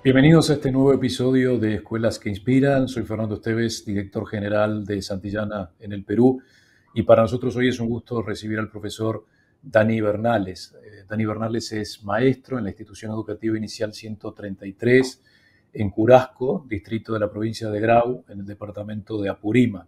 Bienvenidos a este nuevo episodio de Escuelas que Inspiran. Soy Fernando Esteves, director general de Santillana en el Perú, y para nosotros hoy es un gusto recibir al profesor Dani Bernales. Dani Bernales es maestro en la Institución Educativa Inicial 133 en Curasco, distrito de la provincia de Grau, en el departamento de Apurímac.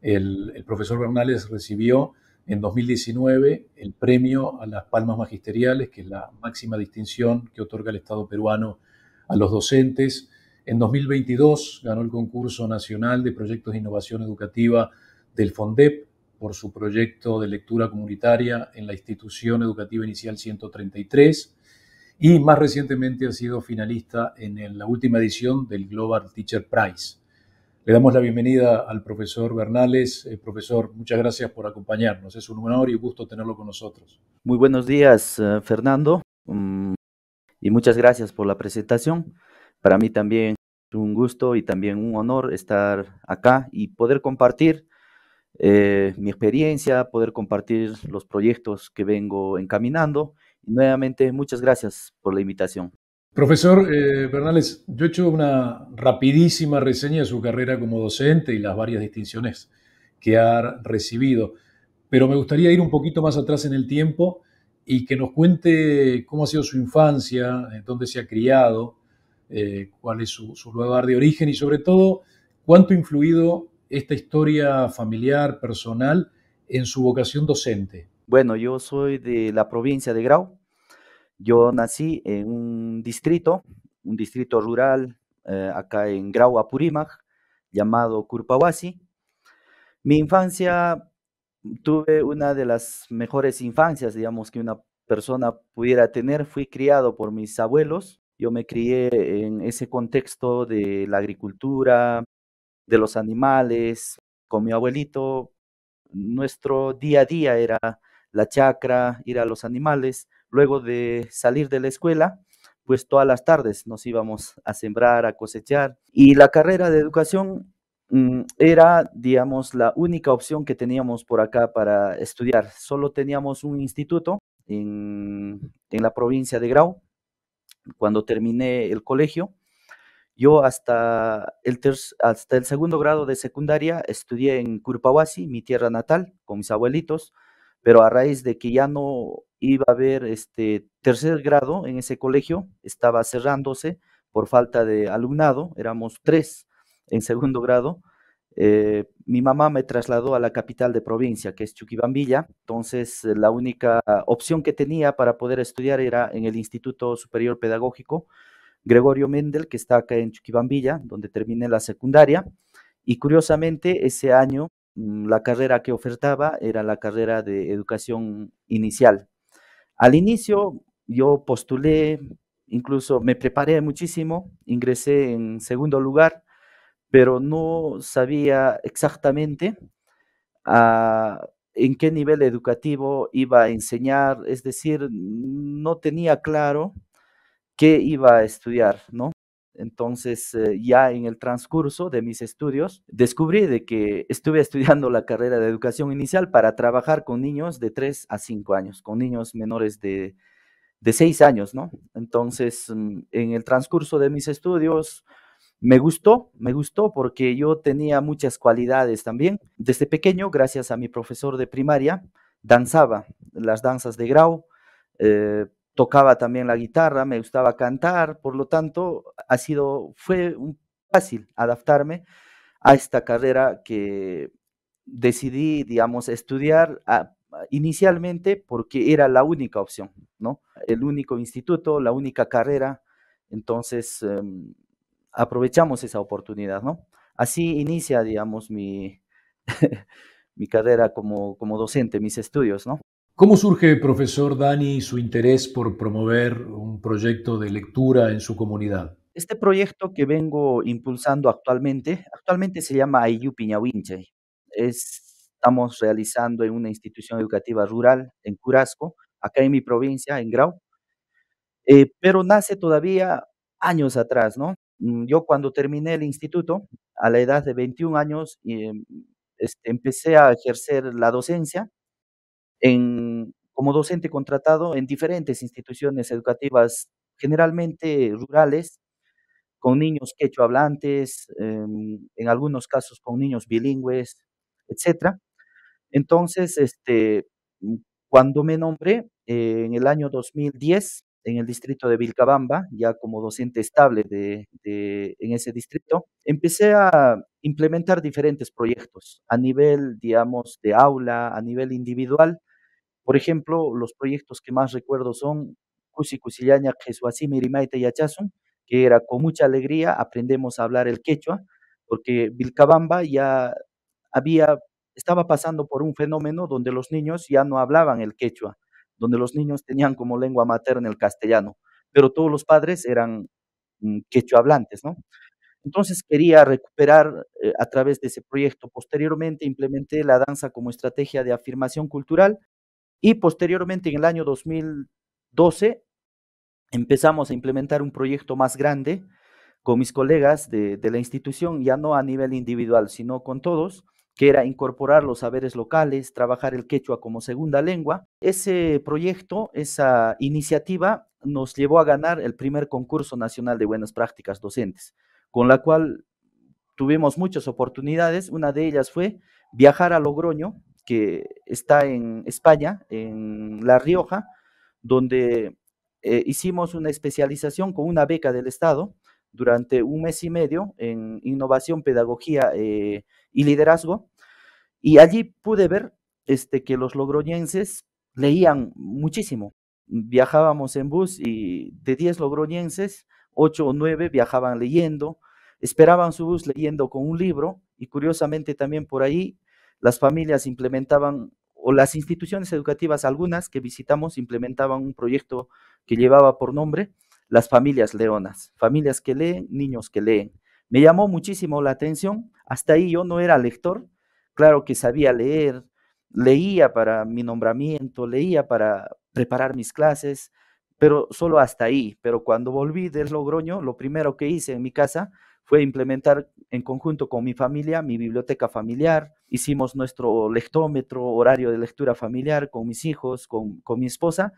El profesor Bernales recibió en 2019 el premio a las Palmas Magisteriales, que es la máxima distinción que otorga el Estado peruano a los docentes. En 2022 ganó el concurso nacional de proyectos de innovación educativa del FONDEP por su proyecto de lectura comunitaria en la institución educativa inicial 133 y más recientemente ha sido finalista en la última edición del Global Teacher Prize. Le damos la bienvenida al profesor Bernales. Profesor, muchas gracias por acompañarnos. Es un honor y un gusto tenerlo con nosotros. Muy buenos días, Fernando, y muchas gracias por la presentación. Para mí también es un gusto y también un honor estar acá y poder compartir mi experiencia, poder compartir los proyectos que vengo encaminando. Y nuevamente, muchas gracias por la invitación. Profesor Bernales, yo he hecho una rapidísima reseña de su carrera como docente y las varias distinciones que ha recibido, pero me gustaría ir un poquito más atrás en el tiempo y que nos cuente cómo ha sido su infancia, dónde se ha criado, cuál es su lugar de origen y sobre todo cuánto ha influido esta historia familiar, personal, en su vocación docente. Bueno, yo soy de la provincia de Grau. Yo nací en un distrito rural, acá en Grau, Apurímac, llamado Curpahuasi. Mi infancia, tuve una de las mejores infancias, digamos, que una persona pudiera tener. Fui criado por mis abuelos. Yo me crié en ese contexto de la agricultura, de los animales, con mi abuelito. Nuestro día a día era la chacra, ir a los animales. Luego de salir de la escuela, pues todas las tardes nos íbamos a sembrar, a cosechar. Y la carrera de educación era, digamos, la única opción que teníamos por acá para estudiar. Solo teníamos un instituto en la provincia de Grau. Cuando terminé el colegio, yo hasta el segundo grado de secundaria estudié en Curpahuasi, mi tierra natal, con mis abuelitos, pero a raíz de que ya no iba a haber este tercer grado en ese colegio, estaba cerrándose por falta de alumnado, éramos tres en segundo grado. Mi mamá me trasladó a la capital de provincia, que es Chuquibambilla. Entonces la única opción que tenía para poder estudiar era en el Instituto Superior Pedagógico Gregorio Mendel, que está acá en Chuquibambilla, donde terminé la secundaria. Y curiosamente, ese año la carrera que ofertaba era la carrera de educación inicial. Al inicio yo postulé, incluso me preparé muchísimo, ingresé en segundo lugar, pero no sabía exactamente en qué nivel educativo iba a enseñar, es decir, no tenía claro qué iba a estudiar, ¿no? Entonces, ya en el transcurso de mis estudios, descubrí de que estuve estudiando la carrera de educación inicial para trabajar con niños de 3 a 5 años, con niños menores de 6 años, ¿no? Entonces, en el transcurso de mis estudios, me gustó porque yo tenía muchas cualidades también. Desde pequeño, gracias a mi profesor de primaria, danzaba las danzas de Grau, tocaba también la guitarra, me gustaba cantar, por lo tanto, fue fácil adaptarme a esta carrera que decidí, digamos, estudiar inicialmente porque era la única opción, ¿no? El único instituto, la única carrera. Entonces, aprovechamos esa oportunidad, ¿no? Así inicia, digamos, mi carrera como docente, mis estudios, ¿no? ¿Cómo surge, profesor Dani, su interés por promover un proyecto de lectura en su comunidad? Este proyecto que vengo impulsando actualmente se llama Ayllu Piñawinchay. Estamos realizando en una institución educativa rural en Curasco, acá en mi provincia, en Grau, pero nace todavía años atrás, ¿no? Yo cuando terminé el instituto, a la edad de 21 años, empecé a ejercer la docencia como docente contratado en diferentes instituciones educativas, generalmente rurales, con niños quechua hablantes, en algunos casos con niños bilingües, etcétera. Entonces, mm, cuando me nombré en el año 2010 en el distrito de Vilcabamba, ya como docente estable en ese distrito, empecé a implementar diferentes proyectos a nivel, digamos, de aula, a nivel individual. Por ejemplo, los proyectos que más recuerdo son Cusi Cusillaña, Jesuasimi, Rimaita y Achasun, que era con mucha alegría aprendemos a hablar el quechua, porque Vilcabamba ya había, estaba pasando por un fenómeno donde los niños ya no hablaban el quechua, donde los niños tenían como lengua materna el castellano, pero todos los padres eran quechua hablantes, ¿no? Entonces quería recuperar a través de ese proyecto. Posteriormente implementé la danza como estrategia de afirmación cultural y posteriormente, en el año 2012, empezamos a implementar un proyecto más grande con mis colegas de la institución, ya no a nivel individual, sino con todos, que era incorporar los saberes locales, trabajar el quechua como segunda lengua. Ese proyecto, esa iniciativa, nos llevó a ganar el primer concurso nacional de buenas prácticas docentes, con la cual tuvimos muchas oportunidades. Una de ellas fue viajar a Logroño, que está en España, en La Rioja, donde hicimos una especialización con una beca del Estado durante un mes y medio en innovación, pedagogía y liderazgo. Y allí pude ver que los logroñenses leían muchísimo. Viajábamos en bus y de 10 logroñenses, 8 o 9 viajaban leyendo, esperaban su bus leyendo con un libro y curiosamente también por ahí las familias implementaban, o las instituciones educativas, algunas que visitamos, implementaban un proyecto que llevaba por nombre Las Familias Leonas, familias que leen, niños que leen. Me llamó muchísimo la atención, hasta ahí yo no era lector, claro que sabía leer, leía para mi nombramiento, leía para preparar mis clases, pero solo hasta ahí. Pero cuando volví del Logroño, lo primero que hice en mi casa fue implementar en conjunto con mi familia mi biblioteca familiar. Hicimos nuestro lectómetro, horario de lectura familiar con mis hijos, con mi esposa.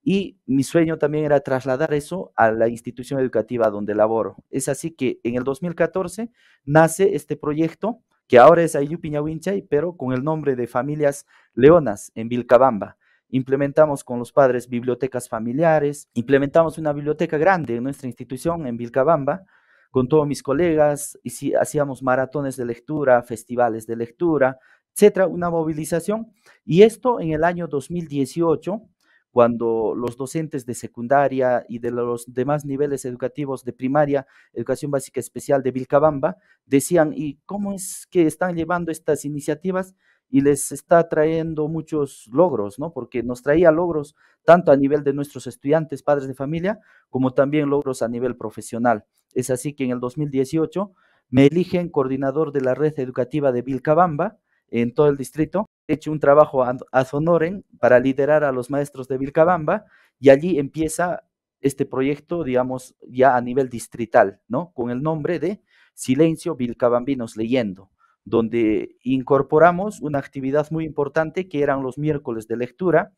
Y mi sueño también era trasladar eso a la institución educativa donde laboro. Es así que en el 2014 nace este proyecto que ahora es Ayllu Piñahuinchay, pero con el nombre de Familias Leonas en Vilcabamba. Implementamos con los padres bibliotecas familiares, implementamos una biblioteca grande en nuestra institución en Vilcabamba, con todos mis colegas, y si, hacíamos maratones de lectura, festivales de lectura, etcétera, una movilización. Y esto en el año 2018, cuando los docentes de secundaria y de los demás niveles educativos de primaria, educación básica especial de Vilcabamba, decían, ¿y cómo es que están llevando estas iniciativas? Y les está trayendo muchos logros, ¿no? Porque nos traía logros tanto a nivel de nuestros estudiantes, padres de familia, como también logros a nivel profesional. Es así que en el 2018 me eligen coordinador de la red educativa de Vilcabamba en todo el distrito. He hecho un trabajo ad honorem para liderar a los maestros de Vilcabamba y allí empieza este proyecto, digamos, ya a nivel distrital, ¿no? Con el nombre de Silencio Vilcabambinos Leyendo, donde incorporamos una actividad muy importante que eran los miércoles de lectura.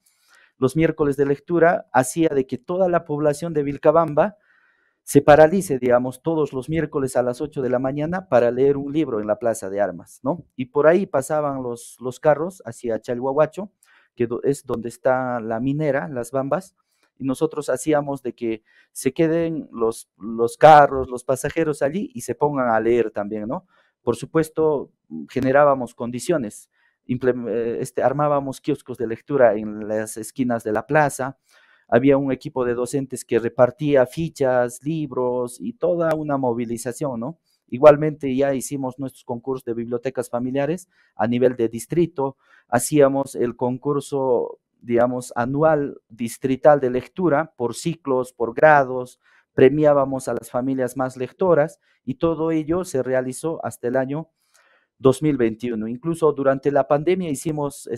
Los miércoles de lectura hacía de que toda la población de Vilcabamba se paralice, digamos, todos los miércoles a las 8 de la mañana para leer un libro en la Plaza de Armas, ¿no? Y por ahí pasaban los carros hacia Chalhuahuacho, que es donde está la minera, las Bambas, y nosotros hacíamos de que se queden los carros, los pasajeros allí y se pongan a leer también, ¿no? Por supuesto, generábamos condiciones, armábamos kioscos de lectura en las esquinas de la plaza, había un equipo de docentes que repartía fichas, libros y toda una movilización, ¿no? Igualmente ya hicimos nuestros concursos de bibliotecas familiares a nivel de distrito, hacíamos el concurso, digamos, anual distrital de lectura por ciclos, por grados, premiábamos a las familias más lectoras y todo ello se realizó hasta el año 2021. Incluso durante la pandemia hicimos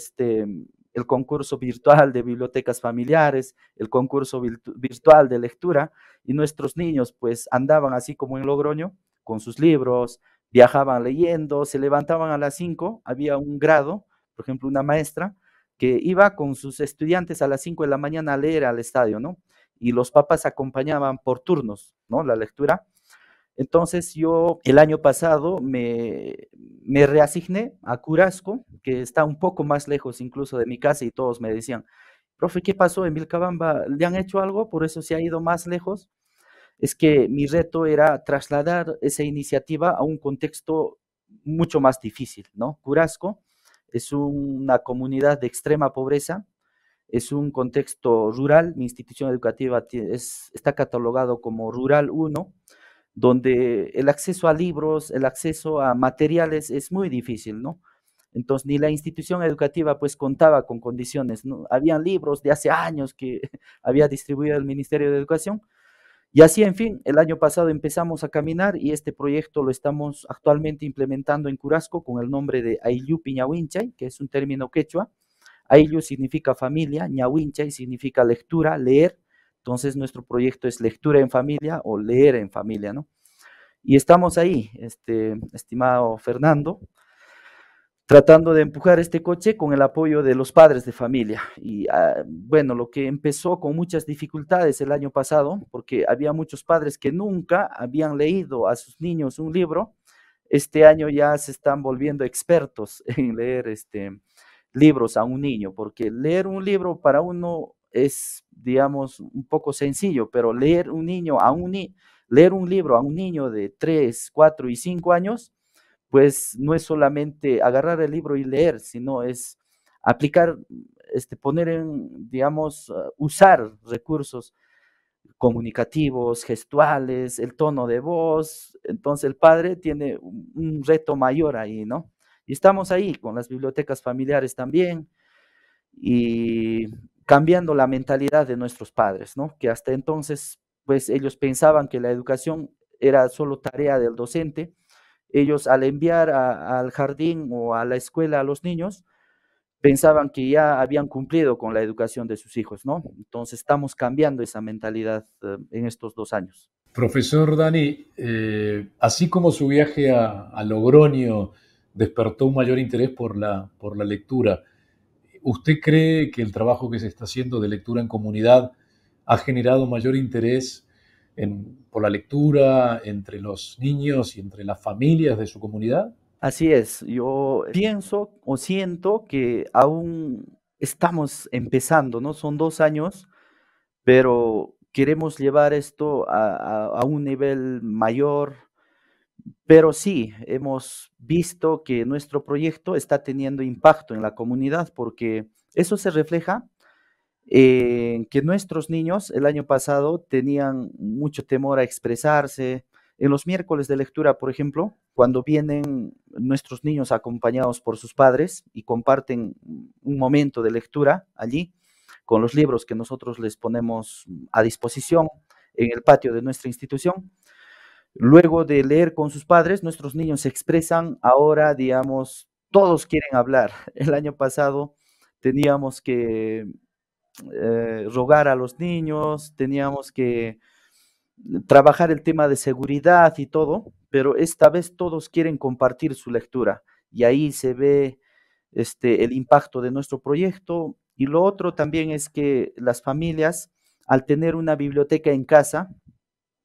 el concurso virtual de bibliotecas familiares, el concurso virtual de lectura, y nuestros niños pues andaban así como en Logroño, con sus libros, viajaban leyendo, se levantaban a las 5, había un grado, por ejemplo, una maestra, que iba con sus estudiantes a las 5 de la mañana a leer al estadio, ¿no? Y los papás acompañaban por turnos, ¿no? La lectura. Entonces yo el año pasado me reasigné a Curasco, que está un poco más lejos incluso de mi casa, y todos me decían, profe, ¿qué pasó en Vilcabamba? ¿Le han hecho algo? ¿Por eso se ha ido más lejos? Es que mi reto era trasladar esa iniciativa a un contexto mucho más difícil, ¿no? Curasco es una comunidad de extrema pobreza, es un contexto rural, mi institución educativa está catalogado como Rural 1, donde el acceso a libros, el acceso a materiales es muy difícil, ¿no? Entonces, ni la institución educativa pues contaba con condiciones, ¿no? Habían libros de hace años que había distribuido el Ministerio de Educación, y así, en fin, el año pasado empezamos a caminar y este proyecto lo estamos actualmente implementando en Curasco con el nombre de Ayllupi Ñahuinchay, que es un término quechua. Ayllu significa familia, Ñahuinchay significa lectura, leer. Entonces, nuestro proyecto es lectura en familia o leer en familia, ¿no? Y estamos ahí, estimado Fernando, tratando de empujar este coche con el apoyo de los padres de familia. Y bueno, lo que empezó con muchas dificultades el año pasado, porque había muchos padres que nunca habían leído a sus niños un libro, este año ya se están volviendo expertos en leer libros a un niño, porque leer un libro para uno es, digamos, un poco sencillo, pero leer un libro a un niño de 3, 4 y 5 años, pues no es solamente agarrar el libro y leer, sino es aplicar, poner en, digamos, usar recursos comunicativos, gestuales, el tono de voz. Entonces el padre tiene un reto mayor ahí, ¿no? Y estamos ahí con las bibliotecas familiares también y cambiando la mentalidad de nuestros padres, ¿no? Que hasta entonces, pues ellos pensaban que la educación era solo tarea del docente. Ellos al enviar al jardín o a la escuela a los niños, pensaban que ya habían cumplido con la educación de sus hijos, ¿no? Entonces estamos cambiando esa mentalidad en estos 2 años. Profesor Dani, así como su viaje a Logroño despertó un mayor interés por la lectura, ¿usted cree que el trabajo que se está haciendo de lectura en comunidad ha generado mayor interés por la lectura entre los niños y entre las familias de su comunidad? Así es, yo pienso o siento que aún estamos empezando, ¿no? Son 2 años, pero queremos llevar esto a un nivel mayor. Pero sí, hemos visto que nuestro proyecto está teniendo impacto en la comunidad, porque eso se refleja en que nuestros niños el año pasado tenían mucho temor a expresarse. En los miércoles de lectura, por ejemplo, cuando vienen nuestros niños acompañados por sus padres y comparten un momento de lectura allí, con los libros que nosotros les ponemos a disposición en el patio de nuestra institución, luego de leer con sus padres, nuestros niños se expresan. Ahora, digamos, todos quieren hablar. El año pasado teníamos que rogar a los niños, teníamos que trabajar el tema de seguridad y todo, pero esta vez todos quieren compartir su lectura y ahí se ve el impacto de nuestro proyecto. Y lo otro también es que las familias, al tener una biblioteca en casa,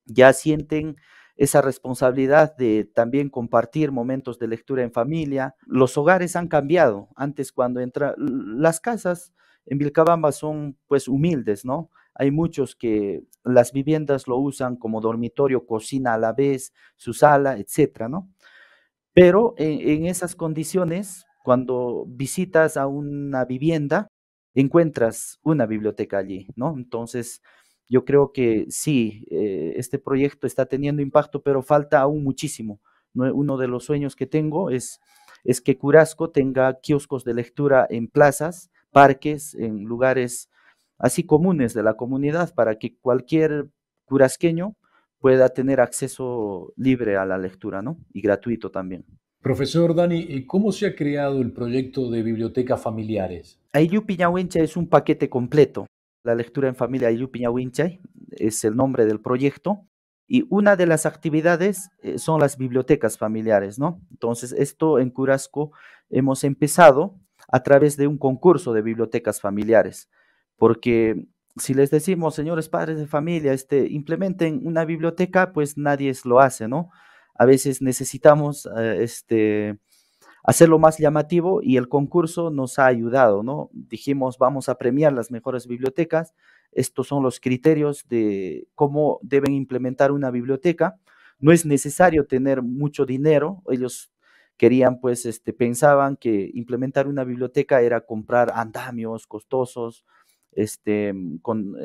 ya sienten esa responsabilidad de también compartir momentos de lectura en familia. Los hogares han cambiado. Antes cuando las casas en Vilcabamba son pues humildes, ¿no? Hay muchos que las viviendas lo usan como dormitorio, cocina a la vez, su sala, etcétera, ¿no? Pero en esas condiciones, cuando visitas a una vivienda, encuentras una biblioteca allí, ¿no? Entonces, yo creo que sí, este proyecto está teniendo impacto, pero falta aún muchísimo. Uno de los sueños que tengo es que Curasco tenga kioscos de lectura en plazas, parques, en lugares así comunes de la comunidad, para que cualquier curasqueño pueda tener acceso libre a la lectura, ¿no? Y gratuito también. Profesor Dani, ¿cómo se ha creado el proyecto de bibliotecas familiares? Ayllupi Ñahuinchay es un paquete completo. La lectura en familia Ayllupi Ñahuinchay es el nombre del proyecto. Y una de las actividades son las bibliotecas familiares, ¿no? Entonces, esto en Curasco hemos empezado a través de un concurso de bibliotecas familiares, porque si les decimos, señores padres de familia, implementen una biblioteca, pues nadie lo hace, ¿no? A veces necesitamos hacerlo más llamativo y el concurso nos ha ayudado, ¿no? Dijimos, vamos a premiar las mejores bibliotecas. Estos son los criterios de cómo deben implementar una biblioteca. No es necesario tener mucho dinero. Ellos querían, pues, pensaban que implementar una biblioteca era comprar andamios costosos, con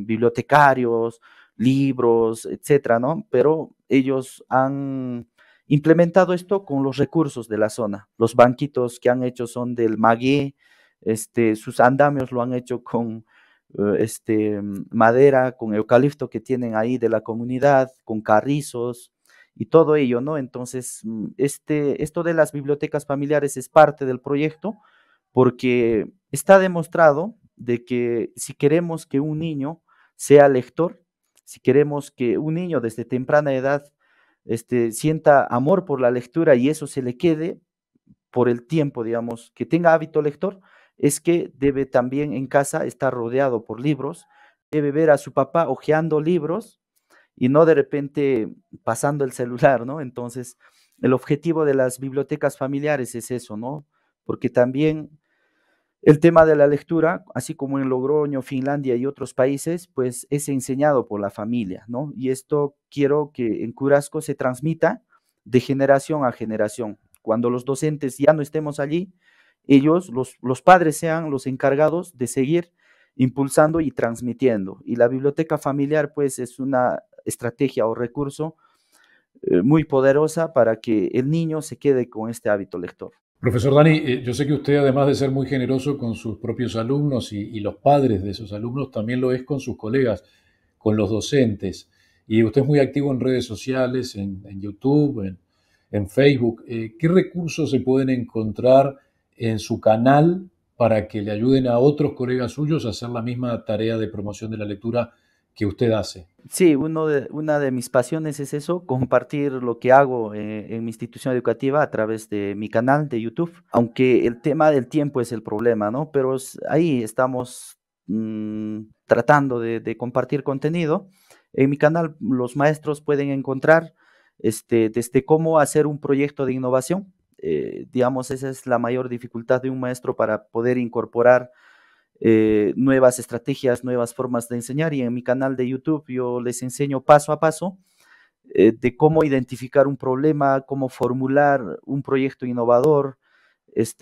bibliotecarios, libros, etcétera, ¿no? Pero ellos han implementado esto con los recursos de la zona. Los banquitos que han hecho son del maguey, sus andamios lo han hecho con madera, con eucalipto que tienen ahí de la comunidad, con carrizos y todo ello, ¿no? Entonces, esto de las bibliotecas familiares es parte del proyecto porque está demostrado de que si queremos que un niño sea lector, si queremos que un niño desde temprana edad sienta amor por la lectura y eso se le quede por el tiempo, digamos, que tenga hábito lector, es que debe también en casa estar rodeado por libros, debe ver a su papá hojeando libros y no de repente pasando el celular, ¿no? Entonces, el objetivo de las bibliotecas familiares es eso, ¿no? Porque también el tema de la lectura, así como en Logroño, Finlandia y otros países, pues es enseñado por la familia, ¿no? Y esto quiero que en Curasco se transmita de generación a generación. Cuando los docentes ya no estemos allí, ellos, los padres, sean los encargados de seguir impulsando y transmitiendo. Y la biblioteca familiar, pues, es una estrategia o recurso muy poderosa para que el niño se quede con este hábito lector. Profesor Dani, yo sé que usted, además de ser muy generoso con sus propios alumnos y los padres de esos alumnos, también lo es con sus colegas, con los docentes. Y usted es muy activo en redes sociales, en YouTube, en Facebook. ¿Qué recursos se pueden encontrar en su canal para que le ayuden a otros colegas suyos a hacer la misma tarea de promoción de la lectura que usted hace? Sí, una de mis pasiones es eso, compartir lo que hago en mi institución educativa a través de mi canal de YouTube, aunque el tema del tiempo es el problema, ¿no? Pero ahí estamos tratando de compartir contenido. En mi canal los maestros pueden encontrar desde cómo hacer un proyecto de innovación. Digamos, esa es la mayor dificultad de un maestro para poder incorporar nuevas estrategias, nuevas formas de enseñar y en mi canal de YouTube yo les enseño paso a paso de cómo identificar un problema, cómo formular un proyecto innovador,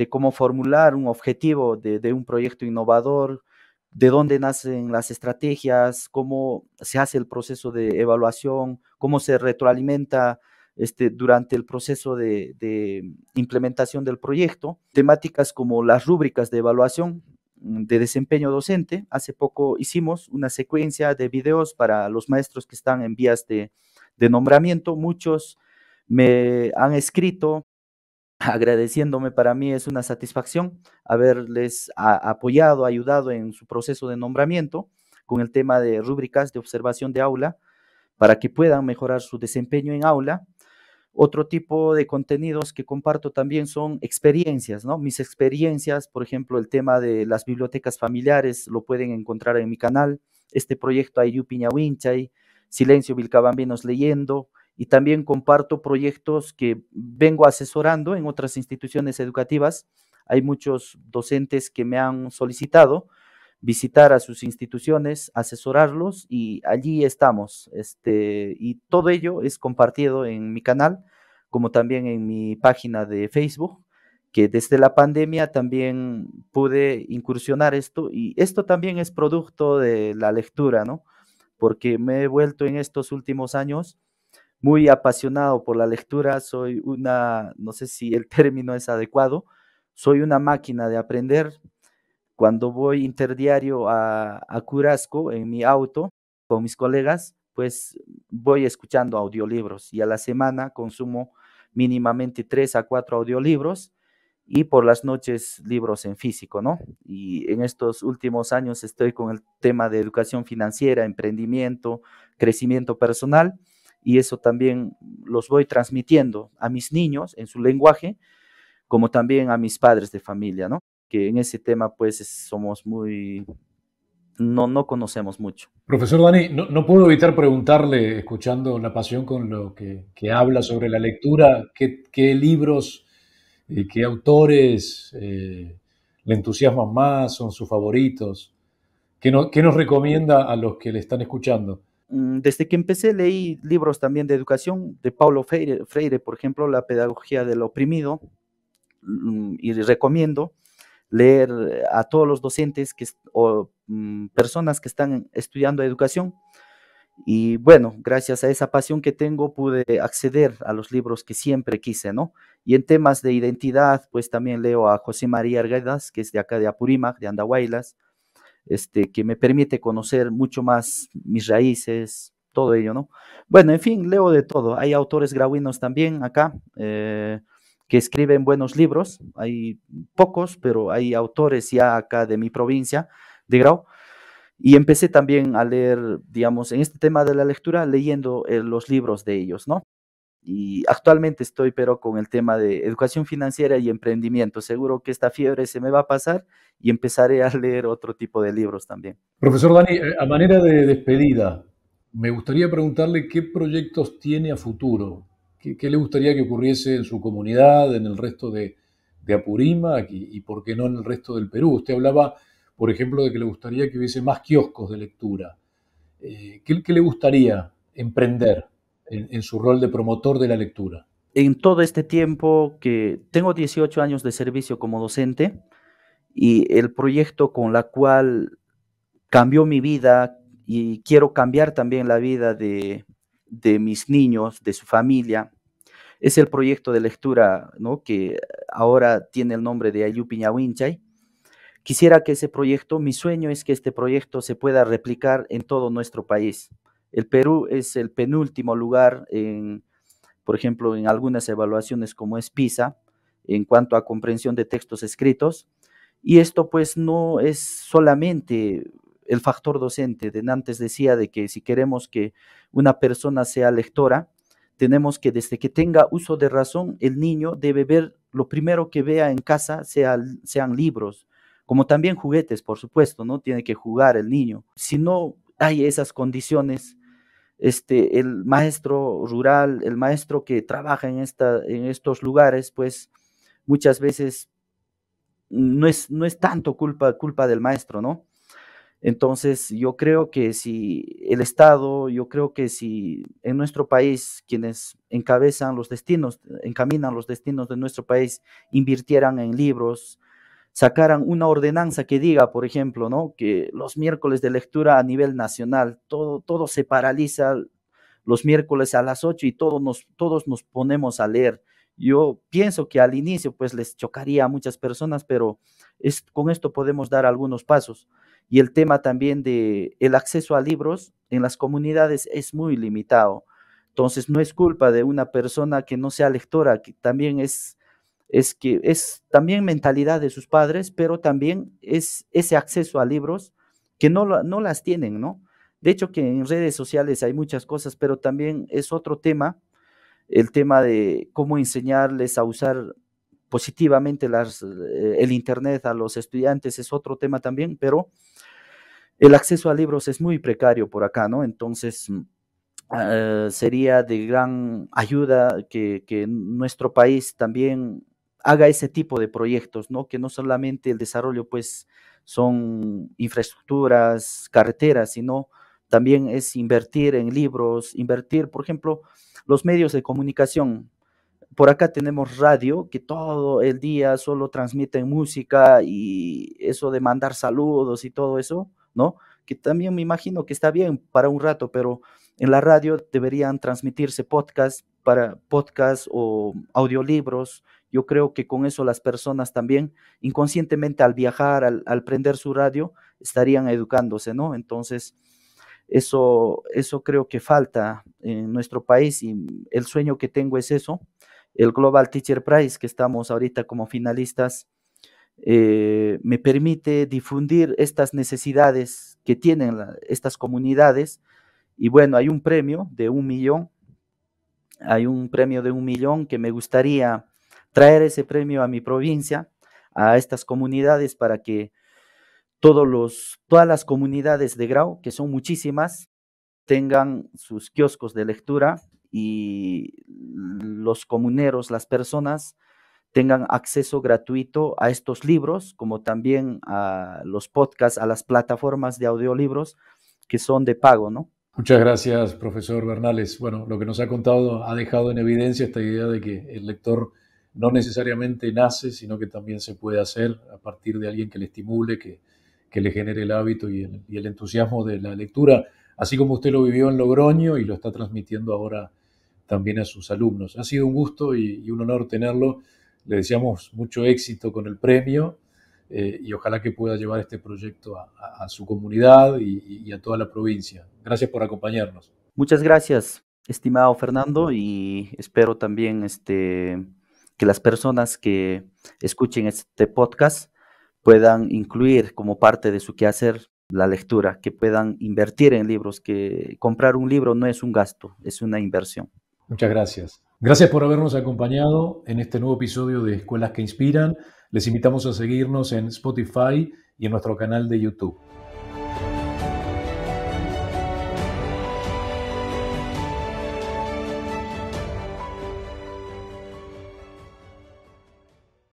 cómo formular un objetivo de un proyecto innovador, de dónde nacen las estrategias, cómo se hace el proceso de evaluación, cómo se retroalimenta durante el proceso de implementación del proyecto, temáticas como las rúbricas de evaluación de desempeño docente. Hace poco hicimos una secuencia de videos para los maestros que están en vías de nombramiento. Muchos me han escrito agradeciéndome. Para mí es una satisfacción haberles apoyado, ayudado en su proceso de nombramiento con el tema de rúbricas de observación de aula para que puedan mejorar su desempeño en aula. Otro tipo de contenidos que comparto también son experiencias, ¿no? Mis experiencias, por ejemplo, el tema de las bibliotecas familiares, lo pueden encontrar en mi canal. Este proyecto Ayú Piñahuinchay, Silencio Vilcabambinos Leyendo, y también comparto proyectos que vengo asesorando en otras instituciones educativas. Hay muchos docentes que me han solicitado visitar a sus instituciones, asesorarlos y allí estamos. Y todo ello es compartido en mi canal, como también en mi página de Facebook, que desde la pandemia también pude incursionar esto y esto también es producto de la lectura, ¿no? Porque me he vuelto en estos últimos años muy apasionado por la lectura, soy no sé si el término es adecuado, soy una máquina de aprender. Cuando voy interdiario a Curasco en mi auto con mis colegas, pues voy escuchando audiolibros y a la semana consumo mínimamente 3 a 4 audiolibros y por las noches libros en físico, ¿no? Y en estos últimos años estoy con el tema de educación financiera, emprendimiento, crecimiento personal y eso también los voy transmitiendo a mis niños en su lenguaje como también a mis padres de familia, ¿no? Que en ese tema pues somos muy no conocemos mucho. Profesor Dani, no puedo evitar preguntarle, escuchando la pasión con lo que habla sobre la lectura, qué libros, qué autores le entusiasman más, son sus favoritos, qué nos recomienda a los que le están escuchando. Desde que empecé leí libros también de educación, de Paulo Freire, por ejemplo, La pedagogía del oprimido, y recomiendo leer a todos los docentes o personas que están estudiando educación. Y bueno, gracias a esa pasión que tengo, pude acceder a los libros que siempre quise, ¿no? Y en temas de identidad, pues también leo a José María Arguedas, que es de acá de Apurímac, de Andahuaylas, que me permite conocer mucho más mis raíces, todo ello, ¿no? Bueno, en fin, leo de todo. Hay autores grauinos también acá, que escriben buenos libros. Hay pocos, pero hay autores ya acá de mi provincia, de Grau. Y empecé también a leer, digamos, en este tema de la lectura, leyendo los libros de ellos, ¿no? Y actualmente estoy, pero con el tema de educación financiera y emprendimiento. Seguro que esta fiebre se me va a pasar y empezaré a leer otro tipo de libros también. Profesor Dani, a manera de despedida, me gustaría preguntarle qué proyectos tiene a futuro, qué le gustaría que ocurriese en su comunidad, en el resto de Apurímac y por qué no en el resto del Perú. Usted hablaba, por ejemplo, de que le gustaría que hubiese más kioscos de lectura. ¿Qué le gustaría emprender en su rol de promotor de la lectura? En todo este tiempo que tengo 18 años de servicio como docente y el proyecto con la cual cambió mi vida y quiero cambiar también la vida de mis niños, de su familia, es el proyecto de lectura, ¿no? Que ahora tiene el nombre de Ayupi Ñawinchai. Quisiera que ese proyecto, mi sueño es que este proyecto se pueda replicar en todo nuestro país. El Perú es el penúltimo lugar por ejemplo, en algunas evaluaciones como es PISA, en cuanto a comprensión de textos escritos. Y esto pues no es solamente el factor docente. Antes decía de que si queremos que una persona sea lectora, tenemos que desde que tenga uso de razón, el niño debe ver, lo primero que vea en casa sean libros, como también juguetes, por supuesto, ¿no? Tiene que jugar el niño. Si no hay esas condiciones, el maestro rural, el maestro que trabaja en estos lugares, pues muchas veces no es tanto culpa del maestro, ¿no? Entonces, yo creo que si el Estado, yo creo que si en nuestro país quienes encaminan los destinos de nuestro país, invirtieran en libros, sacaran una ordenanza que diga, por ejemplo, ¿no? Que los miércoles de lectura a nivel nacional, todo se paraliza los miércoles a las 8 y todos nos ponemos a leer. Yo pienso que al inicio pues les chocaría a muchas personas, pero con esto podemos dar algunos pasos. Y el tema también de el acceso a libros en las comunidades es muy limitado. Entonces no es culpa de una persona que no sea lectora, que también es también mentalidad de sus padres, pero también es ese acceso a libros que no las tienen, ¿no? De hecho, que en redes sociales hay muchas cosas, pero también es otro tema, el tema de cómo enseñarles a usar positivamente el Internet a los estudiantes es otro tema también, pero el acceso a libros es muy precario por acá, ¿no? Entonces, sería de gran ayuda que nuestro país también haga ese tipo de proyectos, ¿no? Que no solamente el desarrollo, pues, son infraestructuras, carreteras, sino también es invertir en libros, invertir, por ejemplo, los medios de comunicación. Por acá tenemos radio que todo el día solo transmiten música y eso de mandar saludos y todo eso, ¿no? Que también me imagino que está bien para un rato, pero en la radio deberían transmitirse podcasts o audiolibros. Yo creo que con eso las personas también inconscientemente al viajar, al prender su radio, estarían educándose, ¿no? Entonces, eso creo que falta en nuestro país y el sueño que tengo es eso, el Global Teacher Prize, que estamos ahorita como finalistas, me permite difundir estas necesidades que tienen estas comunidades. Y bueno, hay un premio de 1 millón que me gustaría traer ese premio a mi provincia, a estas comunidades, para que todas las comunidades de Grau, que son muchísimas, tengan sus kioscos de lectura y los comuneros, las personas, tengan acceso gratuito a estos libros, como también a los podcasts, a las plataformas de audiolibros que son de pago, ¿no? Muchas gracias, profesor Bernales. Bueno, lo que nos ha contado ha dejado en evidencia esta idea de que el lector no necesariamente nace, sino que también se puede hacer a partir de alguien que le estimule, que le genere el hábito y el entusiasmo de la lectura, así como usted lo vivió en Logroño y lo está transmitiendo ahora también a sus alumnos. Ha sido un gusto y un honor tenerlo. Le deseamos mucho éxito con el premio y ojalá que pueda llevar este proyecto a su comunidad y a toda la provincia. Gracias por acompañarnos. Muchas gracias, estimado Fernando, y espero también que las personas que escuchen este podcast puedan incluir como parte de su quehacer la lectura, que puedan invertir en libros, que comprar un libro no es un gasto, es una inversión. Muchas gracias. Gracias por habernos acompañado en este nuevo episodio de Escuelas que Inspiran. Les invitamos a seguirnos en Spotify y en nuestro canal de YouTube.